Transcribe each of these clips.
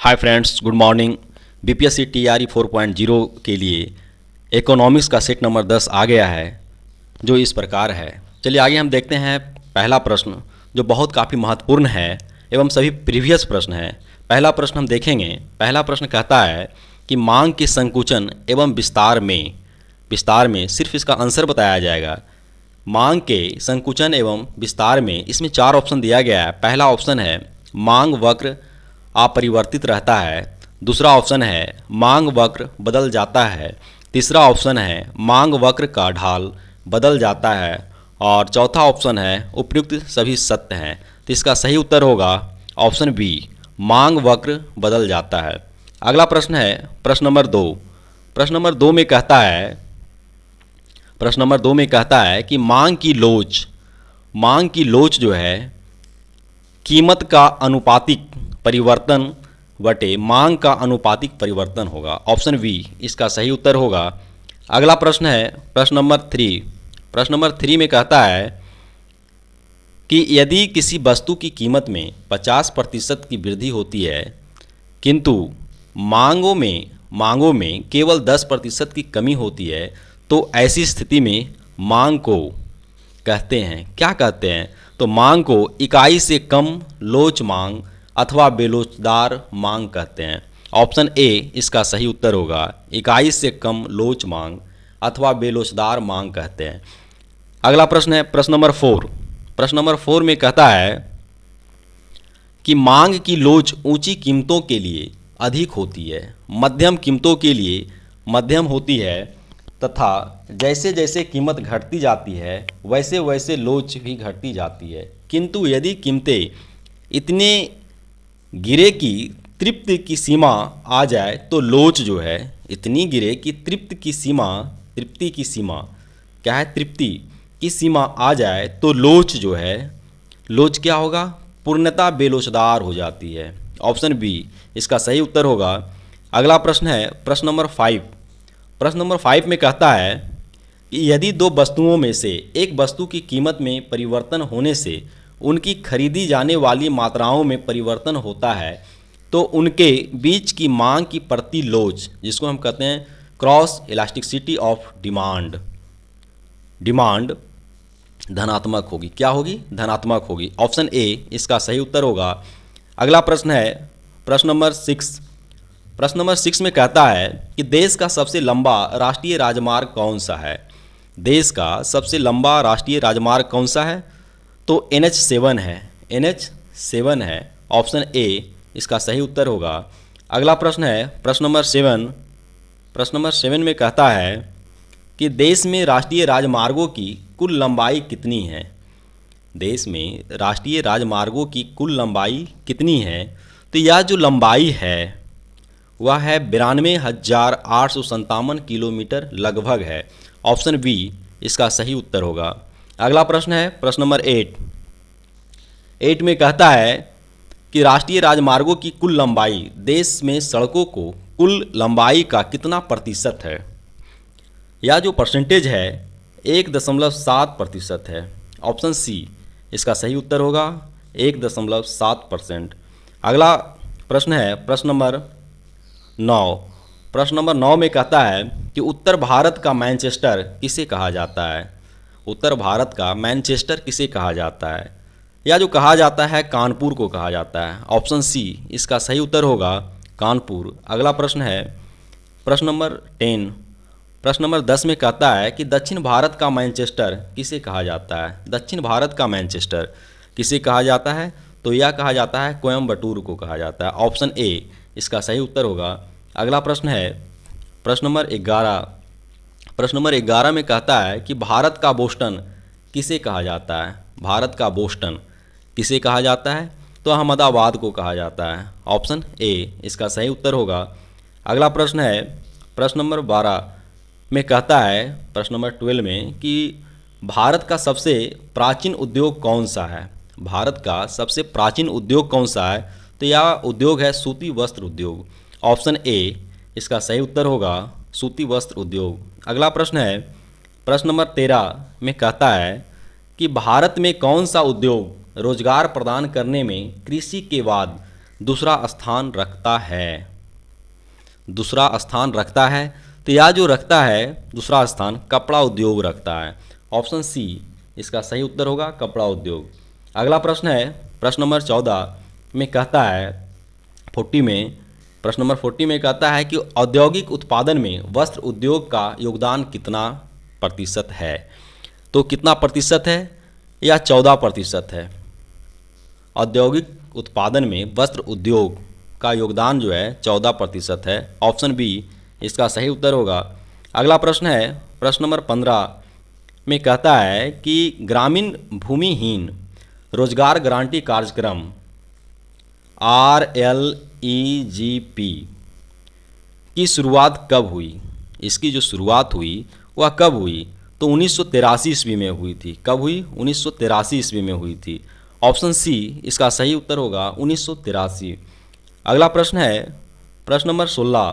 Hi friends, good morning. BPSC TRE 4.0 के लिए economics का सेट नंबर 10 आ गया है, जो इस प्रकार है। चलिए आगे हम देखते हैं पहला प्रश्न, जो बहुत काफ़ी महत्वपूर्ण है एवं सभी प्रीवियस प्रश्न है। पहला प्रश्न हम देखेंगे। पहला प्रश्न कहता है कि मांग के संकुचन एवं विस्तार में सिर्फ इसका आंसर बताया जाएगा। मांग के संकुचन एवं विस्तार में इसमें 4 ऑप्शन दिया गया है। पहला ऑप्शन है मांग वक्र अपरिवर्तित रहता है। दूसरा ऑप्शन है मांग वक्र बदल जाता है। तीसरा ऑप्शन है मांग वक्र का ढाल बदल जाता है। और चौथा ऑप्शन है उपयुक्त सभी सत्य हैं। तो इसका सही उत्तर होगा ऑप्शन बी, मांग वक्र बदल जाता है। अगला प्रश्न है प्रश्न नंबर 2। प्रश्न नंबर 2 में कहता है कि मांग की लोच जो है कीमत का अनुपातिक परिवर्तन बटे मांग का अनुपातिक परिवर्तन होगा। ऑप्शन बी इसका सही उत्तर होगा। अगला प्रश्न है प्रश्न नंबर 3। प्रश्न नंबर 3 में कहता है कि यदि किसी वस्तु की कीमत में 50% की वृद्धि होती है, किंतु मांगों में केवल 10% की कमी होती है, तो ऐसी स्थिति में मांग को कहते हैं, क्या कहते हैं? तो मांग को इकाई से कम लोच मांग अथवा बेलोचदार मांग कहते हैं। ऑप्शन ए इसका सही उत्तर होगा, इकाई से कम लोच मांग अथवा बेलोचदार मांग कहते हैं। अगला प्रश्न है प्रश्न नंबर 4। प्रश्न नंबर 4 में कहता है कि मांग की लोच ऊंची कीमतों के लिए अधिक होती है, मध्यम कीमतों के लिए मध्यम होती है, तथा जैसे जैसे कीमत घटती जाती है वैसे वैसे लोच भी घटती जाती है। किंतु यदि कीमतें इतने गिरे कि तृप्ति की सीमा आ जाए तो लोच जो है इतनी गिरे कि तृप्ति की सीमा क्या है, तृप्ति की सीमा आ जाए तो लोच जो है, लोच क्या होगा, पूर्णतः बेलोचदार हो जाती है। ऑप्शन बी इसका सही उत्तर होगा। अगला प्रश्न है प्रश्न नंबर 5। प्रश्न नंबर 5 में कहता है कि यदि दो वस्तुओं में से एक वस्तु की कीमत में परिवर्तन होने से उनकी खरीदी जाने वाली मात्राओं में परिवर्तन होता है, तो उनके बीच की मांग की प्रति लोच, जिसको हम कहते हैं क्रॉस इलास्टिसिटी ऑफ डिमांड धनात्मक होगी। क्या होगी? धनात्मक होगी। ऑप्शन ए इसका सही उत्तर होगा। अगला प्रश्न है प्रश्न नंबर 6। प्रश्न नंबर 6 में कहता है कि देश का सबसे लंबा राष्ट्रीय राजमार्ग कौन सा है? देश का सबसे लंबा राष्ट्रीय राजमार्ग कौन सा है? तो NH7 है। NH7 है। ऑप्शन ए इसका सही उत्तर होगा। अगला प्रश्न है प्रश्न नंबर 7। प्रश्न नंबर 7 में कहता है कि देश में राष्ट्रीय राजमार्गों की कुल लंबाई कितनी है? देश में राष्ट्रीय राजमार्गों की कुल लंबाई कितनी है? तो यह जो लंबाई है वह है 92,857 किलोमीटर लगभग है। ऑप्शन बी इसका सही उत्तर होगा। अगला प्रश्न है प्रश्न नंबर 8 में कहता है कि राष्ट्रीय राजमार्गों की कुल लंबाई देश में सड़कों को कुल लंबाई का कितना प्रतिशत है? यह जो परसेंटेज है 1.7% है। ऑप्शन सी इसका सही उत्तर होगा, 1.7%। अगला प्रश्न है प्रश्न नंबर 9। प्रश्न नंबर 9 में कहता है कि उत्तर भारत का मैनचेस्टर किसे कहा जाता है? उत्तर भारत का मैनचेस्टर किसे कहा जाता है? या जो कहा जाता है कानपुर को कहा जाता है। ऑप्शन सी इसका सही उत्तर होगा, कानपुर। अगला प्रश्न है प्रश्न नंबर 10। प्रश्न नंबर 10 में कहता है कि दक्षिण भारत का मैनचेस्टर किसे कहा जाता है? दक्षिण भारत का मैनचेस्टर किसे कहा जाता है? तो यह कहा जाता है कोयम्बटूर को कहा जाता है। ऑप्शन ए इसका सही उत्तर होगा। अगला प्रश्न है प्रश्न नंबर 11। प्रश्न नंबर 11 में कहता है कि भारत का बोस्टन किसे कहा जाता है? भारत का बोस्टन किसे कहा जाता है? तो अहमदाबाद को कहा जाता है। ऑप्शन ए इसका सही उत्तर होगा। अगला प्रश्न है प्रश्न नंबर 12 में कहता है, प्रश्न नंबर 12 में, कि भारत का सबसे प्राचीन उद्योग कौन सा है? भारत का सबसे प्राचीन उद्योग कौन सा है? तो यह उद्योग है सूती वस्त्र उद्योग। ऑप्शन ए इसका सही उत्तर होगा, सूती वस्त्र उद्योग। अगला प्रश्न है प्रश्न नंबर 13 में कहता है कि भारत में कौन सा उद्योग रोजगार प्रदान करने में कृषि के बाद दूसरा स्थान रखता है? दूसरा स्थान रखता है, तो यह जो रखता है दूसरा स्थान कपड़ा उद्योग रखता है। ऑप्शन सी इसका सही उत्तर होगा, कपड़ा उद्योग। अगला प्रश्न है प्रश्न नंबर 14 में कहता है 40 में, प्रश्न नंबर 40 में कहता है कि औद्योगिक उत्पादन में वस्त्र उद्योग का योगदान कितना प्रतिशत है? तो कितना प्रतिशत है? या 14% है। औद्योगिक उत्पादन में वस्त्र उद्योग का योगदान जो है 14% है। ऑप्शन बी इसका सही उत्तर होगा। अगला प्रश्न है प्रश्न नंबर 15 में कहता है कि ग्रामीण भूमिहीन रोजगार गारंटी कार्यक्रम RLEGP की शुरुआत कब हुई? इसकी जो शुरुआत हुई वह कब हुई? तो 1983 ईस्वी में हुई थी। कब हुई? 1983 ईस्वी में हुई थी। ऑप्शन सी इसका सही उत्तर होगा 1983। अगला प्रश्न है प्रश्न नंबर 16।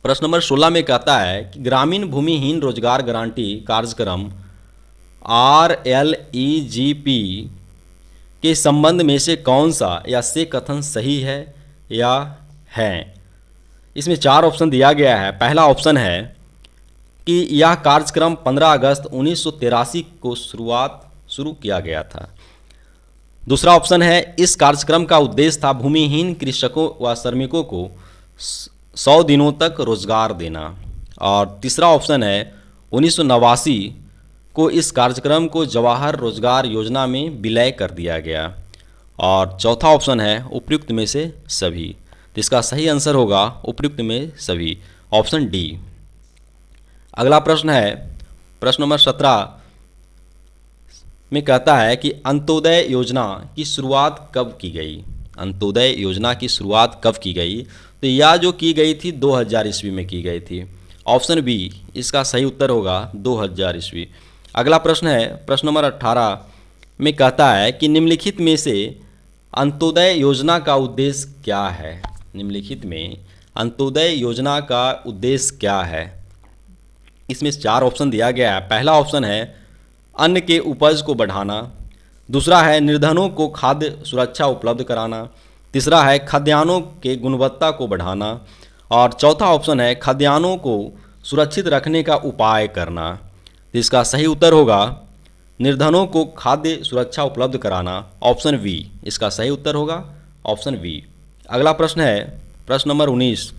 प्रश्न नंबर 16 में कहता है कि ग्रामीण भूमिहीन रोजगार गारंटी कार्यक्रम RLEGP के संबंध में से कौन सा या से कथन सही है या है? इसमें 4 ऑप्शन दिया गया है। पहला ऑप्शन है कि यह कार्यक्रम 15 अगस्त 1983 को शुरू किया गया था। दूसरा ऑप्शन है इस कार्यक्रम का उद्देश्य था भूमिहीन कृषकों व श्रमिकों को 100 दिनों तक रोजगार देना। और तीसरा ऑप्शन है 1989 को इस कार्यक्रम को जवाहर रोजगार योजना में विलय कर दिया गया। और चौथा ऑप्शन है उपयुक्त में से सभी। तो इसका सही आंसर होगा उपयुक्त में सभी, ऑप्शन डी। अगला प्रश्न है प्रश्न नंबर 17 में कहता है कि अंत्योदय योजना की शुरुआत कब की गई? अंत्योदय योजना की शुरुआत कब की गई? तो यह जो की गई थी 2000 ईस्वी में की गई थी। ऑप्शन बी इसका सही उत्तर होगा 2000 ईस्वी। अगला प्रश्न है प्रश्न नंबर 18 में कहता है कि निम्नलिखित में से अंत्योदय योजना का उद्देश्य क्या है? निम्नलिखित में अंत्योदय योजना का उद्देश्य क्या है? इसमें 4 ऑप्शन दिया गया है। पहला ऑप्शन है अन्न के उपज को बढ़ाना। दूसरा है निर्धनों को खाद्य सुरक्षा उपलब्ध कराना। तीसरा है खाद्यान्नों के गुणवत्ता को बढ़ाना। और चौथा ऑप्शन है खाद्यान्नों को सुरक्षित रखने का उपाय करना। तो इसका सही उत्तर होगा निर्धनों को खाद्य सुरक्षा उपलब्ध कराना, ऑप्शन वी इसका सही उत्तर होगा, ऑप्शन वी। अगला प्रश्न है प्रश्न नंबर 19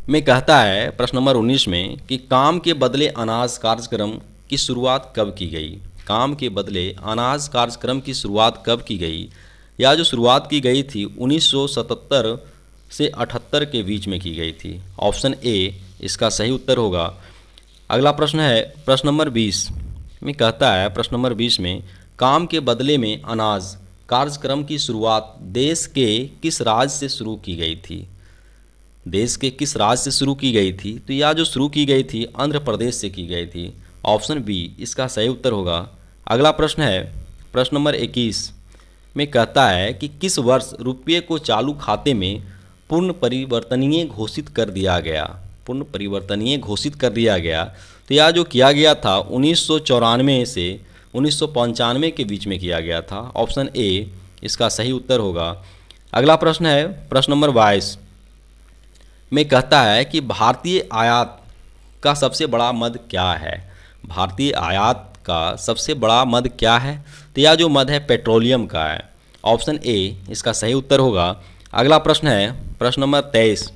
में कहता है प्रश्न नंबर 19 में कि काम के बदले अनाज कार्यक्रम की शुरुआत कब की गई? काम के बदले अनाज कार्यक्रम की शुरुआत कब की गई? या जो शुरुआत की गई थी 1977 से 78 के बीच में की गई थी। ऑप्शन ए इसका सही उत्तर होगा। अगला प्रश्न है प्रश्न नंबर 20 में कहता है प्रश्न नंबर 20 में काम के बदले में अनाज कार्यक्रम की शुरुआत देश के किस राज्य से शुरू की गई थी? देश के किस राज्य से शुरू की गई थी? तो यह जो शुरू की गई थी आंध्र प्रदेश से की गई थी। ऑप्शन बी इसका सही उत्तर होगा। अगला प्रश्न है प्रश्न नंबर 21 में कहता है कि किस वर्ष रुपये को चालू खाते में पूर्ण परिवर्तनीय घोषित कर दिया गया? पूर्ण परिवर्तनीय घोषित कर दिया गया। तो यह जो किया गया था 1994 से 1995 के बीच में किया गया था। ऑप्शन ए इसका सही उत्तर होगा। अगला प्रश्न है प्रश्न नंबर 22 में कहता है कि भारतीय आयात का सबसे बड़ा मद क्या है? भारतीय आयात का सबसे बड़ा मद क्या है? तो यह जो मद है पेट्रोलियम का है। ऑप्शन ए इसका सही उत्तर होगा। अगला प्रश्न है प्रश्न नंबर 23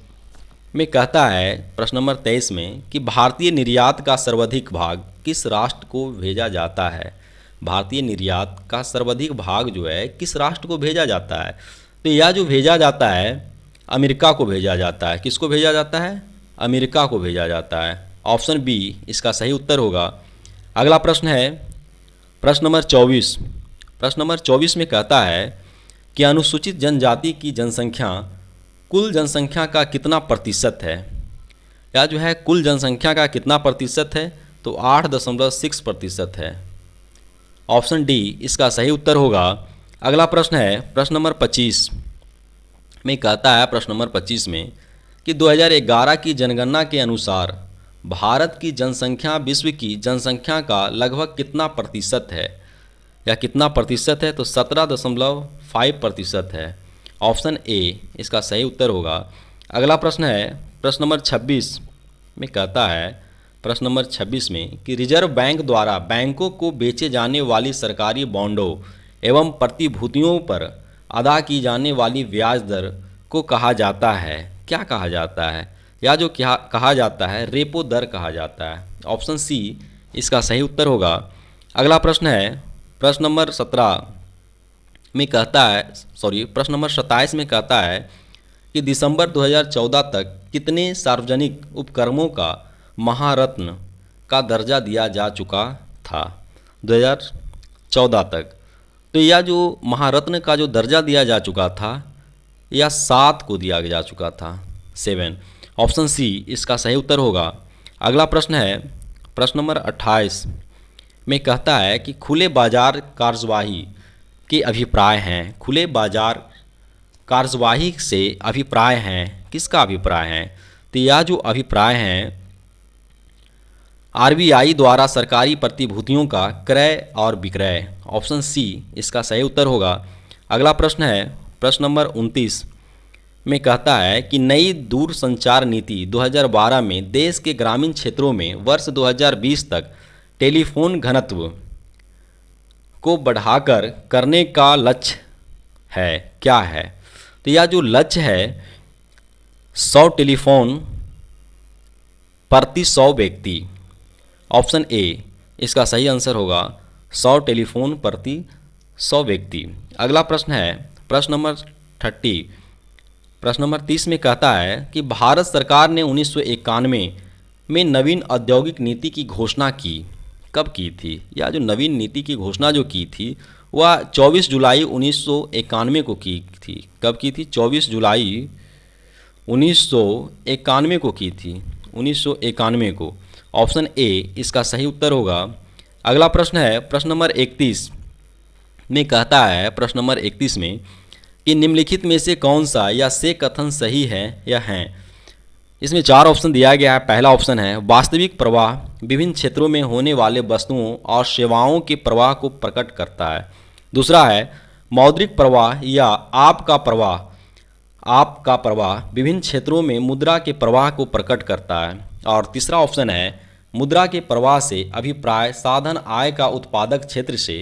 में कहता है प्रश्न नंबर 23 में कि भारतीय निर्यात का सर्वाधिक भाग किस राष्ट्र को भेजा जाता है? भारतीय निर्यात का सर्वाधिक भाग जो है किस राष्ट्र को भेजा जाता है? तो यह जो भेजा जाता है अमेरिका को भेजा जाता है। किसको भेजा जाता है? अमेरिका को भेजा जाता है। ऑप्शन बी इसका सही उत्तर होगा। अगला प्रश्न है प्रश्न नंबर 24। प्रश्न नंबर 24 में कहता है कि अनुसूचित जनजाति की जनसंख्या कुल जनसंख्या का कितना प्रतिशत है? या जो है कुल जनसंख्या का कितना प्रतिशत है? तो 8.6% है। ऑप्शन डी इसका सही उत्तर होगा। अगला प्रश्न है प्रश्न नंबर 25 में कहता है प्रश्न नंबर 25 में कि 2011 की जनगणना के अनुसार भारत की जनसंख्या विश्व की जनसंख्या का लगभग कितना प्रतिशत है? या कितना प्रतिशत है? तो 17.5% है। ऑप्शन ए इसका सही उत्तर होगा। अगला प्रश्न है प्रश्न नंबर 26 में कहता है, प्रश्न नंबर 26 में कि रिजर्व बैंक द्वारा बैंकों को बेचे जाने वाली सरकारी बॉन्डों एवं प्रतिभूतियों पर अदा की जाने वाली ब्याज दर को कहा जाता है, क्या कहा जाता है? या जो क्या कहा जाता है रेपो दर कहा जाता है। ऑप्शन सी इसका सही उत्तर होगा। अगला प्रश्न है प्रश्न नंबर 17 में कहता है, प्रश्न नंबर 27 में कहता है कि दिसंबर 2014 तक कितने सार्वजनिक उपक्रमों का महारत्न का दर्जा दिया जा चुका था? 2014 तक। तो यह जो महारत्न का जो दर्जा दिया जा चुका था यह 7 को दिया जा चुका था, 7। ऑप्शन सी इसका सही उत्तर होगा। अगला प्रश्न है प्रश्न नंबर 28 में कहता है कि खुले बाजार कार्यवाही के अभिप्राय हैं। खुले बाजार कार्यवाही से अभिप्राय हैं, किसका अभिप्राय है? तो यह जो अभिप्राय हैं आरबीआई द्वारा सरकारी प्रतिभूतियों का क्रय और विक्रय। ऑप्शन सी इसका सही उत्तर होगा। अगला प्रश्न है प्रश्न नंबर 29 में कहता है कि नई दूरसंचार नीति 2012 में देश के ग्रामीण क्षेत्रों में वर्ष 2020 तक टेलीफोन घनत्व को बढ़ाकर करने का लक्ष्य है, क्या है? तो यह जो लक्ष्य है 100 टेलीफोन प्रति 100 व्यक्ति। ऑप्शन ए इसका सही आंसर होगा, 100 टेलीफोन प्रति 100 व्यक्ति। अगला प्रश्न है प्रश्न नंबर 30। प्रश्न नंबर 30 में कहता है कि भारत सरकार ने 1991 में नवीन औद्योगिक नीति की घोषणा की, कब की थी? या जो नवीन नीति की घोषणा जो की थी वह 24 जुलाई 1991 को की थी। कब की थी? 24 जुलाई 1991 को की थी, 1991 को। ऑप्शन ए इसका सही उत्तर होगा। अगला प्रश्न है प्रश्न नंबर 31 में कहता है, प्रश्न नंबर 31 में कि निम्नलिखित में से कौन सा या से कथन सही है या हैं? इसमें 4 ऑप्शन दिया गया है। पहला ऑप्शन है वास्तविक प्रवाह विभिन्न क्षेत्रों में होने वाले वस्तुओं और सेवाओं के प्रवाह को प्रकट करता है। दूसरा है मौद्रिक प्रवाह या आपका प्रवाह विभिन्न क्षेत्रों में मुद्रा के प्रवाह को प्रकट करता है। और तीसरा ऑप्शन है मुद्रा के प्रवाह से अभिप्राय साधन आय का उत्पादक क्षेत्र से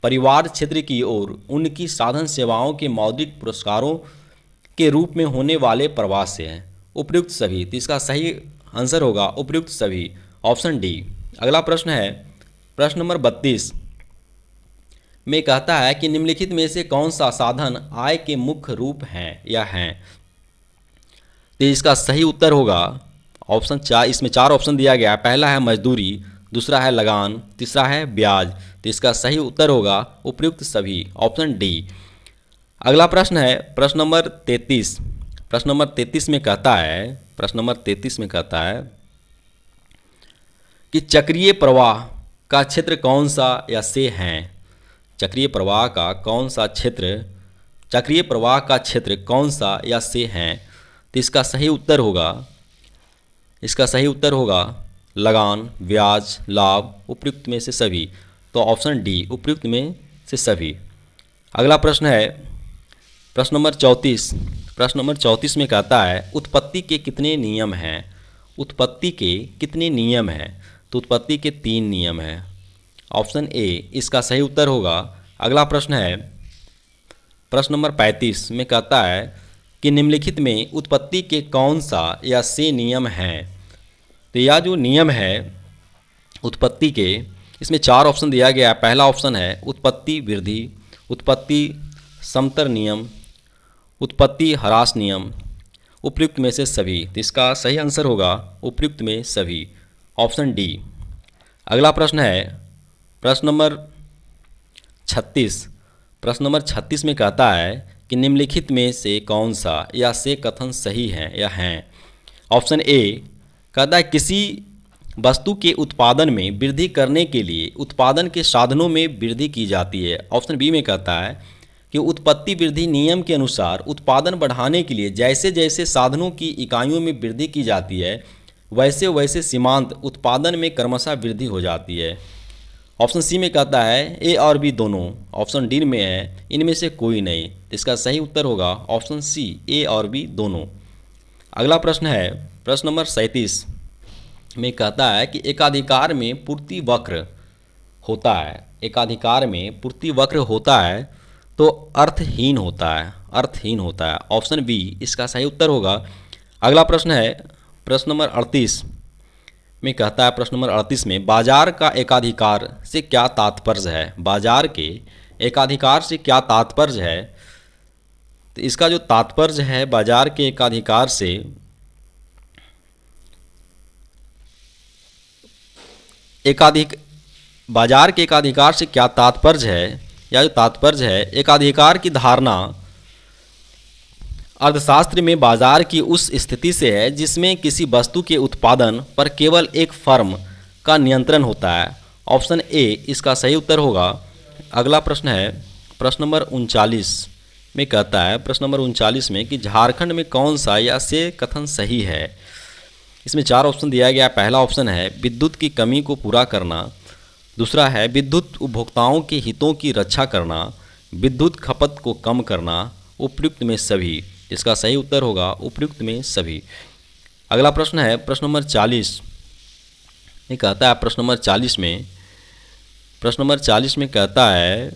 परिवार क्षेत्र की ओर उनकी साधन सेवाओं के मौद्रिक पुरस्कारों के रूप में होने वाले प्रवाह से है। उपयुक्त सभी, तो इसका सही आंसर होगा उपयुक्त सभी, ऑप्शन डी। अगला प्रश्न है प्रश्न नंबर 32 में कहता है कि निम्नलिखित में से कौन सा साधन आय के मुख्य रूप हैं या हैं? तो इसका सही उत्तर होगा ऑप्शन 4। इसमें 4 ऑप्शन दिया गया है। पहला है मजदूरी, दूसरा है लगान, तीसरा है ब्याज। तो इसका सही उत्तर होगा उपयुक्त सभी, ऑप्शन डी। अगला प्रश्न है प्रश्न नंबर 33। प्रश्न नंबर 33 में कहता है, प्रश्न नंबर 33 में कहता है कि चक्रीय प्रवाह का क्षेत्र कौन सा या से हैं? चक्रीय प्रवाह का कौन सा क्षेत्र, चक्रीय प्रवाह का क्षेत्र कौन सा या से हैं? तो इसका सही उत्तर होगा, इसका सही उत्तर होगा लगान, ब्याज, लाभ, उपयुक्त में से सभी। तो ऑप्शन डी उपयुक्त में से सभी। अगला प्रश्न है प्रश्न नंबर 34। प्रश्न नंबर 34 में कहता है उत्पत्ति के कितने नियम हैं? उत्पत्ति के कितने नियम हैं? तो उत्पत्ति के 3 नियम हैं। ऑप्शन ए इसका सही उत्तर होगा। अगला प्रश्न है प्रश्न नंबर 35 में कहता है कि निम्नलिखित में उत्पत्ति के कौन सा या से नियम हैं? तो यह जो नियम है उत्पत्ति के, इसमें 4 ऑप्शन दिया गया है। पहला ऑप्शन है उत्पत्ति वृद्धि, उत्पत्ति समतर नियम, उत्पत्ति ह्रास नियम, उपयुक्त में से सभी। तो इसका सही आंसर होगा उपयुक्त में सभी, ऑप्शन डी। अगला प्रश्न है प्रश्न नंबर 36। प्रश्न नंबर 36 में कहता है कि निम्नलिखित में से कौन सा या से कथन सही है या हैं? ऑप्शन ए कहता है किसी वस्तु के उत्पादन में वृद्धि करने के लिए उत्पादन के साधनों में वृद्धि की जाती है। ऑप्शन बी में कहता है कि उत्पत्ति वृद्धि नियम के अनुसार उत्पादन बढ़ाने के लिए जैसे जैसे साधनों की इकाइयों में वृद्धि की जाती है वैसे वैसे सीमांत उत्पादन में क्रमशः वृद्धि हो जाती है। ऑप्शन सी में कहता है ए और बी दोनों। ऑप्शन डी में है इनमें से कोई नहीं। इसका सही उत्तर होगा ऑप्शन सी, ए और बी दोनों। अगला प्रश्न है प्रश्न नंबर 37 में कहता है कि एकाधिकार में पूर्ति वक्र होता है, एकाधिकार में पूर्ति वक्र होता है तो अर्थहीन होता है, अर्थहीन होता है। ऑप्शन बी इसका सही उत्तर होगा। अगला प्रश्न है प्रश्न नंबर 38 में कहता है, प्रश्न नंबर 38 में बाजार का एकाधिकार से क्या तात्पर्य है, बाजार के एकाधिकार से क्या तात्पर्य है। तो इसका जो तात्पर्य है बाजार के एकाधिकार से, बाजार के एकाधिकार से क्या तात्पर्य है, या जो तात्पर्य है एकाधिकार की धारणा अर्थशास्त्र में बाजार की उस स्थिति से है जिसमें किसी वस्तु के उत्पादन पर केवल एक फर्म का नियंत्रण होता है। ऑप्शन ए इसका सही उत्तर होगा। अगला प्रश्न है प्रश्न नंबर 39 में कहता है, प्रश्न नंबर 39 में कि झारखंड में कौन सा या से कथन सही है। इसमें 4 ऑप्शन दिया गया। पहला ऑप्शन है विद्युत की कमी को पूरा करना, दूसरा है विद्युत उपभोक्ताओं के हितों की रक्षा करना, विद्युत खपत को कम करना, उपयुक्त में सभी। इसका सही उत्तर होगा उपयुक्त में सभी। अगला प्रश्न है प्रश्न नंबर 40 में कहता है, प्रश्न नंबर 40 में कहता है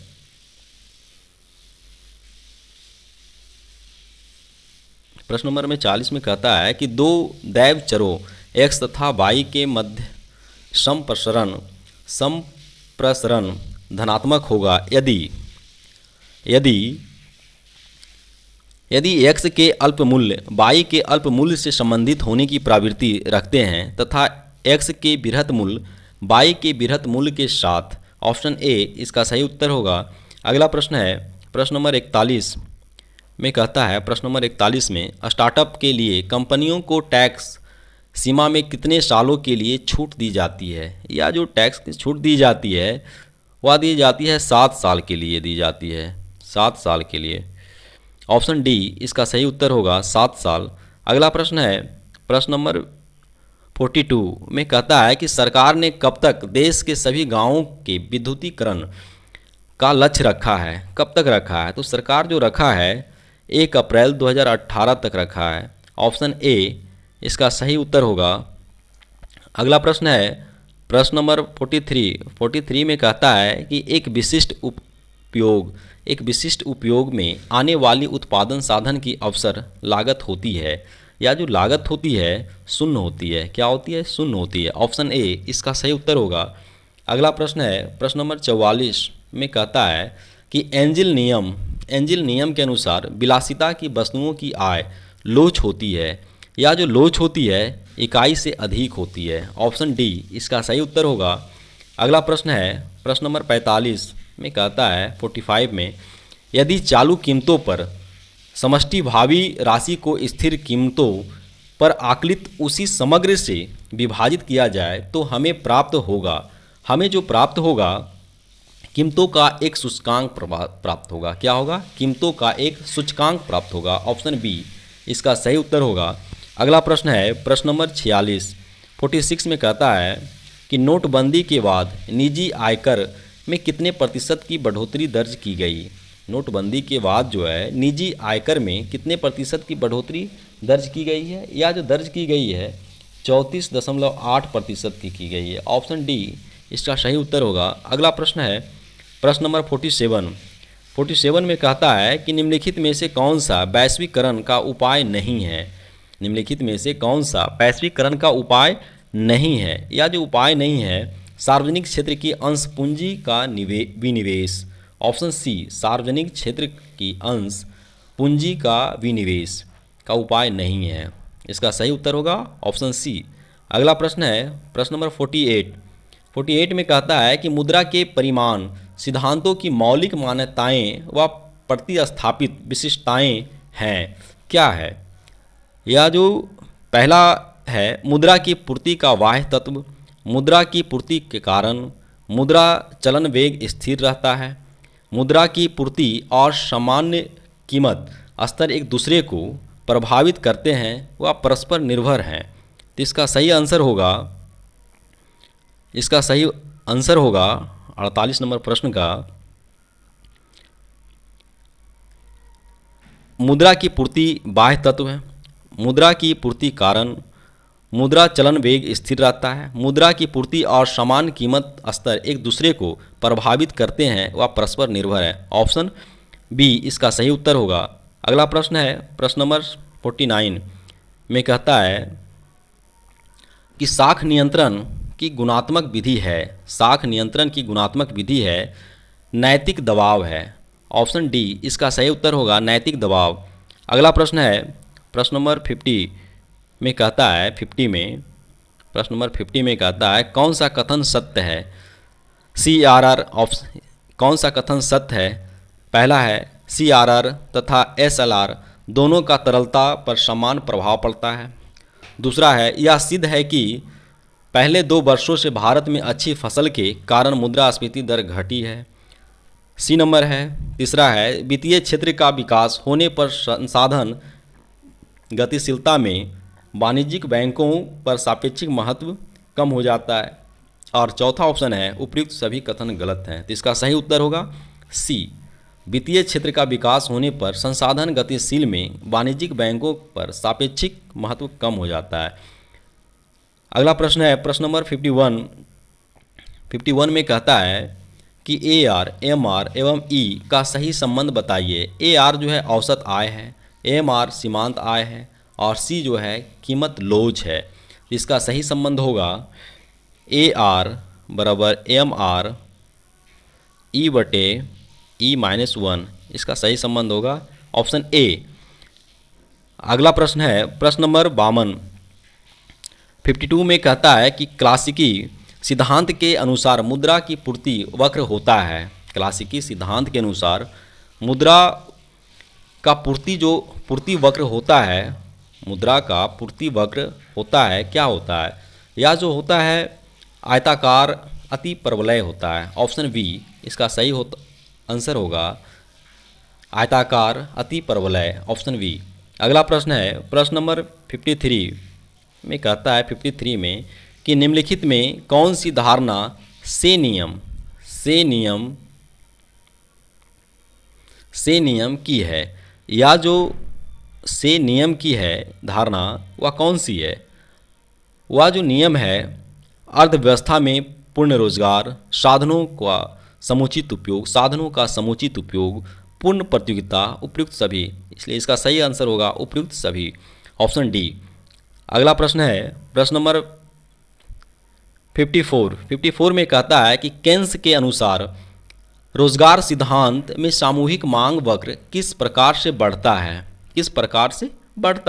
प्रश्न नंबर 40 में कहता है कि दो दैव चरों x तथा y के मध्य संप्रसरण धनात्मक होगा यदि x के अल्प मूल्य y के अल्प मूल्य से संबंधित होने की प्रवृत्ति रखते हैं तथा x के बृहत मूल्य y के बृहत मूल्य के साथ। ऑप्शन ए इसका सही उत्तर होगा। अगला प्रश्न है प्रश्न नंबर 41 में कहता है, प्रश्न नंबर 41 में स्टार्टअप के लिए कंपनियों को टैक्स सीमा में कितने सालों के लिए छूट दी जाती है, या जो टैक्स की छूट दी जाती है वह दी जाती है 7 साल के लिए दी जाती है, 7 साल के लिए। ऑप्शन डी इसका सही उत्तर होगा 7 साल। अगला प्रश्न है प्रश्न नंबर 42 में कहता है कि सरकार ने कब तक देश के सभी गांवों के विद्युतीकरण का लक्ष्य रखा है, कब तक रखा है। तो सरकार जो रखा है 1 अप्रैल 2018 तक रखा है। ऑप्शन ए इसका सही उत्तर होगा। अगला प्रश्न है प्रश्न नंबर 43 में कहता है कि एक विशिष्ट उपयोग में आने वाली उत्पादन साधन की अवसर लागत होती है, या जो लागत होती है शून्य होती है। क्या होती है? शून्य होती है। ऑप्शन ए इसका सही उत्तर होगा। अगला प्रश्न है प्रश्न नंबर 44 में कहता है कि एंजिल नियम के अनुसार विलासिता की वस्तुओं की आय लोच होती है, या जो लोच होती है इकाई से अधिक होती है। ऑप्शन डी इसका सही उत्तर होगा। अगला प्रश्न है प्रश्न नंबर 45 में कहता है 45 में, यदि चालू कीमतों पर समष्टि भावी राशि को स्थिर कीमतों पर आकलित उसी समग्र से विभाजित किया जाए तो हमें जो प्राप्त होगा कीमतों का एक सूचकांक प्राप्त होगा। क्या होगा? कीमतों का एक सूचकांक प्राप्त होगा। ऑप्शन बी इसका सही उत्तर होगा। अगला प्रश्न है प्रश्न नंबर 46 में कहता है कि नोटबंदी के बाद निजी आयकर में कितने प्रतिशत की बढ़ोतरी दर्ज की गई। नोटबंदी के बाद जो है निजी आयकर में कितने प्रतिशत की बढ़ोतरी दर्ज की गई है, या जो दर्ज की गई है 34.8% की गई है। ऑप्शन डी इसका सही उत्तर होगा। अगला प्रश्न है प्रश्न नंबर 47 में कहता है कि निम्नलिखित में से कौन सा वैश्वीकरण का उपाय नहीं है। निम्नलिखित में से कौन सा वैश्वीकरण का उपाय नहीं है, या जो उपाय नहीं है सार्वजनिक क्षेत्र की अंश पूंजी का विनिवेश। ऑप्शन सी सार्वजनिक क्षेत्र की अंश पूंजी का विनिवेश का उपाय नहीं है। इसका सही उत्तर होगा ऑप्शन सी। अगला प्रश्न है प्रश्न नंबर 48 में कहता है कि मुद्रा के परिमाण सिद्धांतों की मौलिक मान्यताएं व प्रतिस्थापित विशिष्टताएं हैं। क्या है? यह जो पहला है मुद्रा की पूर्ति का बाह्य तत्व, मुद्रा की पूर्ति के कारण मुद्रा चलन वेग स्थिर रहता है, मुद्रा की पूर्ति और सामान्य कीमत स्तर एक दूसरे को प्रभावित करते हैं व परस्पर निर्भर हैं। तो इसका सही आंसर होगा 48 नंबर प्रश्न का, मुद्रा की पूर्ति बाह्य तत्व है, मुद्रा की पूर्ति कारण मुद्रा चलन वेग स्थिर रहता है, मुद्रा की पूर्ति और समान कीमत स्तर एक दूसरे को प्रभावित करते हैं, वह परस्पर निर्भर है। ऑप्शन बी इसका सही उत्तर होगा। अगला प्रश्न है प्रश्न नंबर 49 में कहता है कि शाख नियंत्रण की गुणात्मक विधि है, शाख नियंत्रण की गुणात्मक विधि है नैतिक दबाव है। ऑप्शन डी इसका सही उत्तर होगा नैतिक दबाव। अगला प्रश्न है प्रश्न नंबर 50 में कहता है, प्रश्न नंबर 50 में कहता है कौन सा कथन सत्य है। CRR ऑप्शन, कौन सा कथन सत्य है। पहला है CRR तथा SLR दोनों का तरलता पर समान प्रभाव पड़ता है। दूसरा है यह सिद्ध है कि पहले 2 वर्षों से भारत में अच्छी फसल के कारण मुद्रास्फीति दर घटी है। सी नंबर है। तीसरा है वित्तीय क्षेत्र का विकास होने पर संसाधन गतिशीलता में वाणिज्यिक बैंकों पर सापेक्षिक महत्व कम हो जाता है। और चौथा ऑप्शन है उपयुक्त सभी कथन गलत हैं, तो इसका सही उत्तर होगा सी, वित्तीय क्षेत्र का विकास होने पर संसाधन गतिशील में वाणिज्यिक बैंकों पर सापेक्षिक महत्व कम हो जाता है। अगला प्रश्न है प्रश्न नंबर 51 में कहता है कि AR, MR एवं E का सही संबंध बताइए। AR जो है औसत आय है, MR सीमांत आय है और C जो है कीमत लोच है। इसका सही संबंध होगा AR बराबर MR E/E-1। इसका सही संबंध होगा ऑप्शन ए। अगला प्रश्न है प्रश्न नंबर 52 में कहता है कि क्लासिकी सिद्धांत के अनुसार मुद्रा की पूर्ति वक्र होता है। क्लासिकी सिद्धांत के अनुसार मुद्रा का पूर्ति वक्र होता है, मुद्रा का पूर्ति वक्र होता है, क्या होता है, या जो होता है आयताकार अति परवलय होता है। ऑप्शन बी इसका सही आंसर होगा आयताकार अति परवलय, ऑप्शन बी। अगला प्रश्न है प्रश्न नंबर 53 में कहता है 53 में कि निम्नलिखित में कौन सी धारणा से नियम की है, या जो से नियम की है धारणा वह कौन सी है। वह जो नियम है अर्थव्यवस्था में पूर्ण रोजगार, साधनों का समुचित उपयोग, पूर्ण प्रतियोगिता, उपयुक्त सभी, इसलिए इसका सही आंसर होगा उपयुक्त सभी, ऑप्शन डी। अगला प्रश्न है प्रश्न नंबर 54 में कहता है कि केन्स के अनुसार रोजगार सिद्धांत में सामूहिक मांग वक्र किस प्रकार से बढ़ता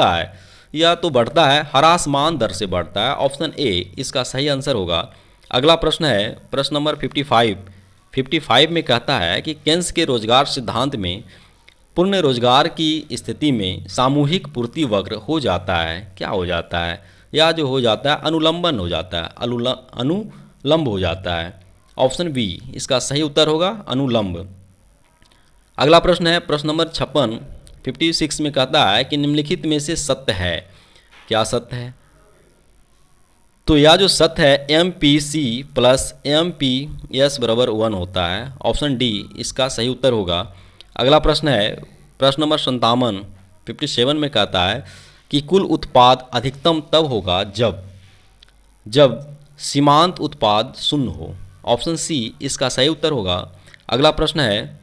है, या तो बढ़ता है ह्रासमान दर से बढ़ता है, ऑप्शन ए इसका सही आंसर होगा। अगला प्रश्न है प्रश्न नंबर 55 में कहता है कि केन्स के रोजगार सिद्धांत में पूर्ण रोजगार की स्थिति में सामूहिक पूर्ति वक्र हो जाता है, क्या हो जाता है, या जो हो जाता है अनुलंबन हो जाता है, अनुलंब हो जाता है, ऑप्शन बी इसका सही उत्तर होगा अनुलंब। अगला प्रश्न है प्रश्न नंबर 56 में कहता है कि निम्नलिखित में से सत्य है, क्या सत्य है। तो यह जो सत्य है MPC प्लस MPS बराबर 1 होता है, ऑप्शन डी इसका सही उत्तर होगा। अगला प्रश्न है प्रश्न नंबर 57 में कहता है कि कुल उत्पाद अधिकतम तब होगा जब सीमांत उत्पाद शून्य हो, ऑप्शन सी इसका सही उत्तर होगा। अगला प्रश्न है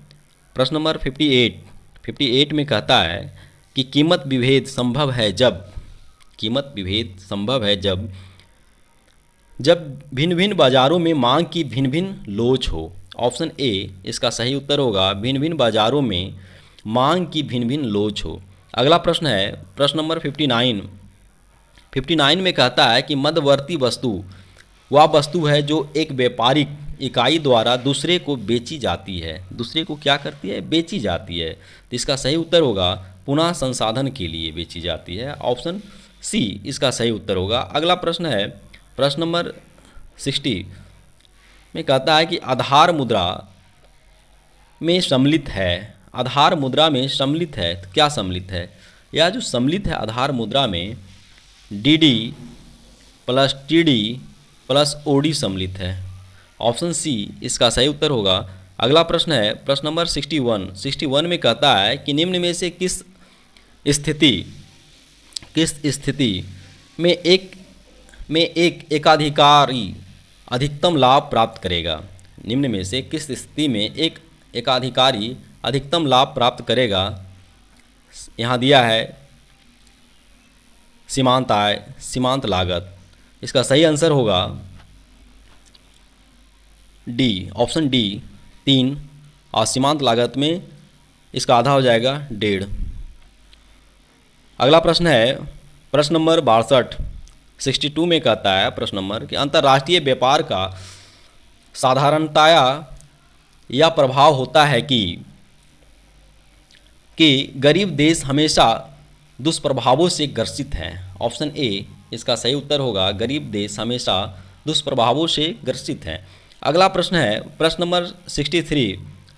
प्रश्न नंबर 58 में कहता है कि कीमत विभेद संभव है जब भिन्न भिन्न बाजारों में मांग की भिन्न भिन्न लोच हो, ऑप्शन ए इसका सही उत्तर होगा भिन्न भिन्न बाजारों में मांग की भिन्न भिन्न लोच हो। अगला प्रश्न है प्रश्न नंबर 59 में कहता है कि मध्यवर्ती वस्तु वह वस्तु है जो एक व्यापारिक इकाई द्वारा दूसरे को बेची जाती है, दूसरे को क्या करती है, बेची जाती है, तो इसका सही उत्तर होगा पुनः संसाधन के लिए बेची जाती है, ऑप्शन सी इसका सही उत्तर होगा। अगला प्रश्न है प्रश्न नंबर 60 में कहता है कि आधार मुद्रा में सम्मिलित है, तो क्या सम्मिलित है, या जो सम्मिलित है आधार मुद्रा में DD plus TD plus OD सम्मिलित है, ऑप्शन सी इसका सही उत्तर होगा। अगला प्रश्न है प्रश्न नंबर 61 में कहता है कि निम्न में से किस स्थिति में एक एकाधिकारी अधिकतम लाभ प्राप्त करेगा। निम्न में से किस स्थिति में एक एकाधिकारी अधिकतम लाभ प्राप्त करेगा। यहाँ दिया है सीमांत आय, सीमांत लागत। इसका सही आंसर होगा डी, ऑप्शन डी 3, और सीमांत लागत में इसका आधा हो जाएगा 1.5। अगला प्रश्न है प्रश्न नंबर 62 में कहता है प्रश्न नंबर कि अंतर्राष्ट्रीय व्यापार का साधारणतया यह प्रभाव होता है कि गरीब देश हमेशा दुष्प्रभावों से ग्रसित हैं। ऑप्शन ए इसका सही उत्तर होगा, गरीब देश हमेशा दुष्प्रभावों से ग्रसित हैं। अगला प्रश्न है प्रश्न नंबर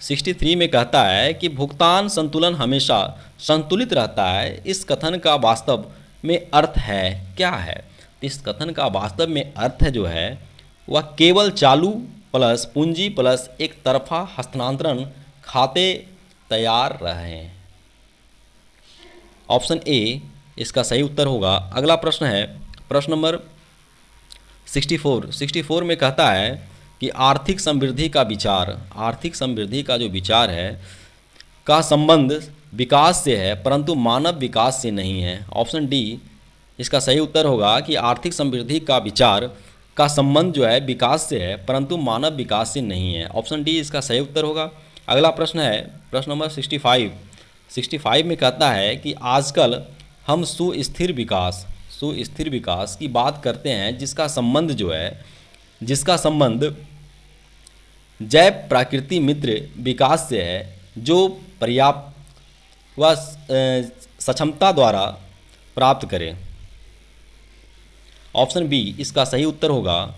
63 में कहता है कि भुगतान संतुलन हमेशा संतुलित रहता है। इस कथन का वास्तव में अर्थ है क्या है। इस कथन का वास्तव में अर्थ जो है वह केवल चालू प्लस पूंजी प्लस एक तरफा हस्तांतरण खाते तैयार रहे। ऑप्शन ए इसका सही उत्तर होगा। अगला प्रश्न है प्रश्न नंबर 64 में कहता है कि आर्थिक समृद्धि का जो विचार है का संबंध विकास से है परंतु मानव विकास से नहीं है। ऑप्शन डी इसका सही उत्तर होगा कि आर्थिक समृद्धि का विचार का संबंध जो है विकास से है परंतु मानव विकास से नहीं है। ऑप्शन डी इसका सही उत्तर होगा। अगला प्रश्न है प्रश्न नंबर 65 में कहता है कि आजकल हम सुस्थिर विकास की बात करते हैं जिसका संबंध जैव प्राकृतिक मित्र विकास से है जो पर्याप्त व सक्षमता द्वारा प्राप्त करें। ऑप्शन बी इसका सही उत्तर होगा,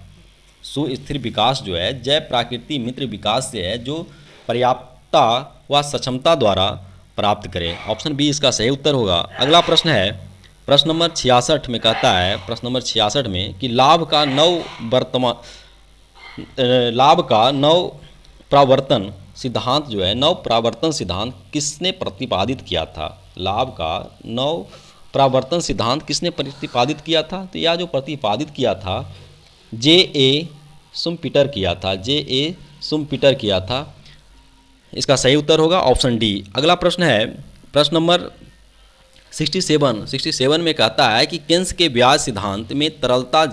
सुस्थिर विकास जो है जैव प्राकृतिक मित्र विकास से है जो पर्याप्तता व सक्षमता द्वारा प्राप्त करें। ऑप्शन बी इसका सही उत्तर होगा। अगला प्रश्न है प्रश्न नंबर 66 में कहता है प्रश्न नंबर 66 में कि लाभ का नव प्रावर्तन सिद्धांत जो है नव प्रावर्तन सिद्धांत किसने प्रतिपादित किया था। लाभ का नव प्रावर्तन सिद्धांत किसने प्रतिपादित किया था। तो यह जो प्रतिपादित किया था जे.ए. शुम्पीटर किया था। इसका सही उत्तर होगा ऑप्शन डी। अगला प्रश्न है प्रश्न नंबर 67 में कहता है कि केन्स के ब्याज सिद्धांत में तरलता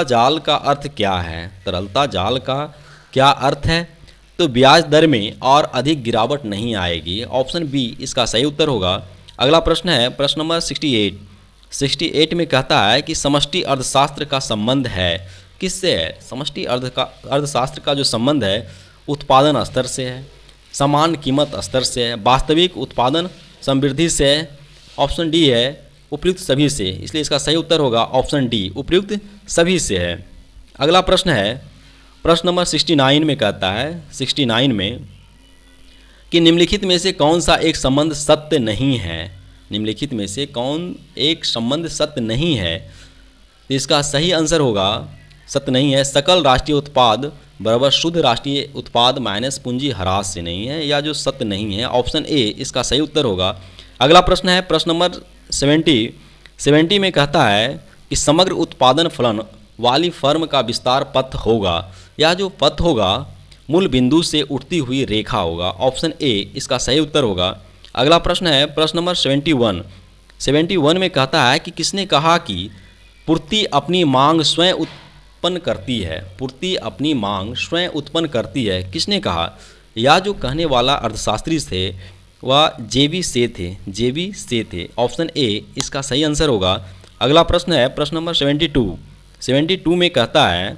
जाल का अर्थ क्या है। तरलता जाल का क्या अर्थ है। तो ब्याज दर में और अधिक गिरावट नहीं आएगी। ऑप्शन बी इसका सही उत्तर होगा। अगला प्रश्न है प्रश्न नंबर 68 में कहता है कि समष्टि अर्थशास्त्र का संबंध है किससे है। समष्टि अर्थशास्त्र का जो संबंध है उत्पादन स्तर से है, समान कीमत स्तर से है, वास्तविक उत्पादन समृद्धि से है। ऑप्शन डी है उपयुक्त सभी से। इसलिए इसका सही उत्तर होगा ऑप्शन डी, उपयुक्त सभी से है। अगला प्रश्न है प्रश्न नंबर 69 में कहता है 69 में कि निम्नलिखित में से कौन सा एक संबंध सत्य नहीं है। निम्नलिखित में से कौन एक संबंध सत्य नहीं है। तो इसका सही आंसर होगा सत्य नहीं है, सकल राष्ट्रीय उत्पाद बराबर शुद्ध राष्ट्रीय उत्पाद माइनस पूंजी ह्रास से नहीं है, या जो सत्य नहीं है। ऑप्शन ए इसका सही उत्तर होगा। अगला प्रश्न है प्रश्न नंबर 70 में कहता है कि समग्र उत्पादन फलन वाली फर्म का विस्तार पथ होगा। यह जो पथ होगा मूल बिंदु से उठती हुई रेखा होगा। ऑप्शन ए इसका सही उत्तर होगा। अगला प्रश्न है प्रश्न नंबर 71 में कहता है कि किसने कहा कि पूर्ति अपनी मांग स्वयं उत्पन्न करती है। पूर्ति अपनी मांग स्वयं उत्पन्न करती है, किसने कहा। या जो कहने वाला अर्थशास्त्री थे वह जेबी से थे। ऑप्शन ए इसका सही आंसर होगा। अगला प्रश्न है प्रश्न नंबर 72 में कहता है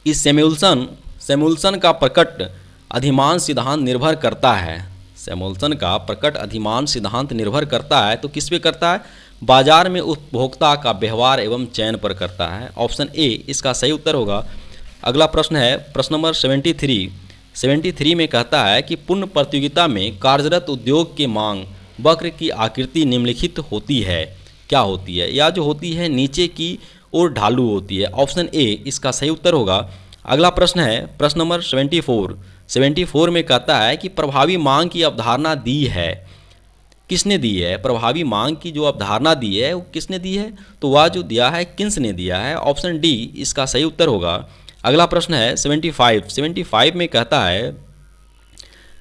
कि सैमुअल्सन का प्रकट अधिमान सिद्धांत निर्भर करता है। सैमुअल्सन का प्रकट अधिमान सिद्धांत निर्भर करता है तो किस पे करता है। बाजार में उपभोक्ता का व्यवहार एवं चयन पर करता है। ऑप्शन ए इसका सही उत्तर होगा। अगला प्रश्न है प्रश्न नंबर 73 में कहता है कि पूर्ण प्रतियोगिता में कार्यरत उद्योग के मांग वक्र की आकृति निम्नलिखित होती है, क्या होती है। या जो होती है नीचे की ओर ढालू होती है। ऑप्शन ए इसका सही उत्तर होगा। अगला प्रश्न है प्रश्न नंबर 74 में कहता है कि प्रभावी मांग की अवधारणा दी है, किसने दी है? प्रभावी मांग की जो अवधारणा दी है वो किसने दी है? तो वह जो दिया है किन्स ने दिया है। ऑप्शन डी इसका सही उत्तर होगा। अगला प्रश्न है 75 में कहता है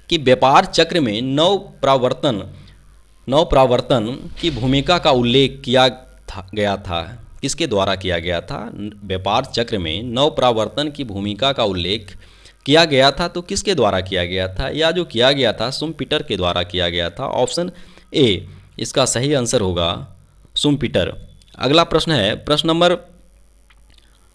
कि व्यापार चक्र में नव प्रावर्तन की भूमिका का उल्लेख गया था, किसके द्वारा किया गया था? व्यापार चक्र में नव प्रावर्तन की भूमिका का उल्लेख किया गया था, तो किसके द्वारा किया गया था? या जो किया गया था शुम्पीटर के द्वारा किया गया था। ऑप्शन ए इसका सही आंसर होगा शुम्पीटर। अगला प्रश्न है प्रश्न नंबर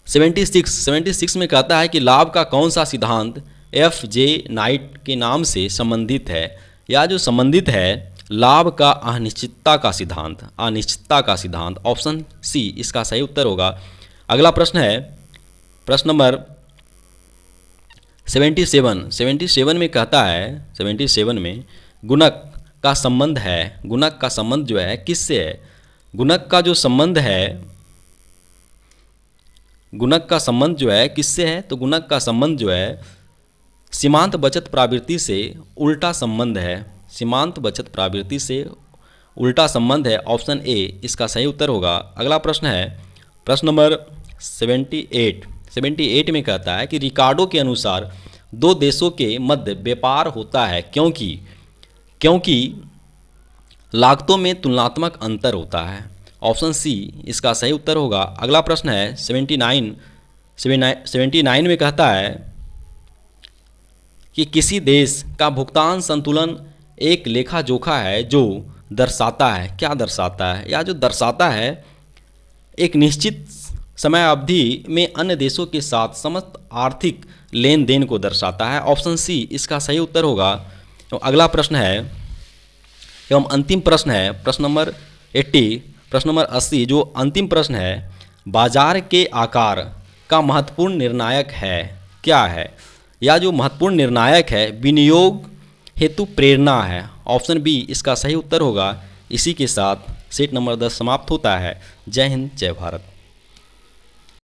76 में कहता है कि लाभ का कौन सा सिद्धांत F.J. नाइट के नाम से संबंधित है? या जो संबंधित है लाभ का अनिश्चितता का सिद्धांत। ऑप्शन सी इसका सही उत्तर होगा। अगला प्रश्न है प्रश्न नंबर 77 में कहता है 77 में गुणक का संबंध जो है किससे है? गुणक का संबंध जो है किससे है? तो गुणक का संबंध जो है सीमांत बचत प्रवृत्ति से उल्टा संबंध है। ऑप्शन ए इसका सही उत्तर होगा। अगला प्रश्न है प्रश्न नंबर 78 में कहता है कि रिकार्डो के अनुसार दो देशों के मध्य व्यापार होता है क्योंकि लागतों में तुलनात्मक अंतर होता है। ऑप्शन सी इसका सही उत्तर होगा। अगला प्रश्न है 79 में कहता है कि किसी देश का भुगतान संतुलन एक लेखा जोखा है जो दर्शाता है, क्या दर्शाता है? या जो दर्शाता है एक निश्चित समय अवधि में अन्य देशों के साथ समस्त आर्थिक लेन देन को दर्शाता है। ऑप्शन सी इसका सही उत्तर होगा। तो अगला प्रश्न है एवं अंतिम प्रश्न है प्रश्न नंबर 80 जो अंतिम प्रश्न है, बाजार के आकार का महत्वपूर्ण निर्णायक है, क्या है? या जो महत्वपूर्ण निर्णायक है विनियोग हेतु प्रेरणा है। ऑप्शन बी इसका सही उत्तर होगा। इसी के साथ सेट नंबर 10 समाप्त होता है। जय हिंद, जय भारत।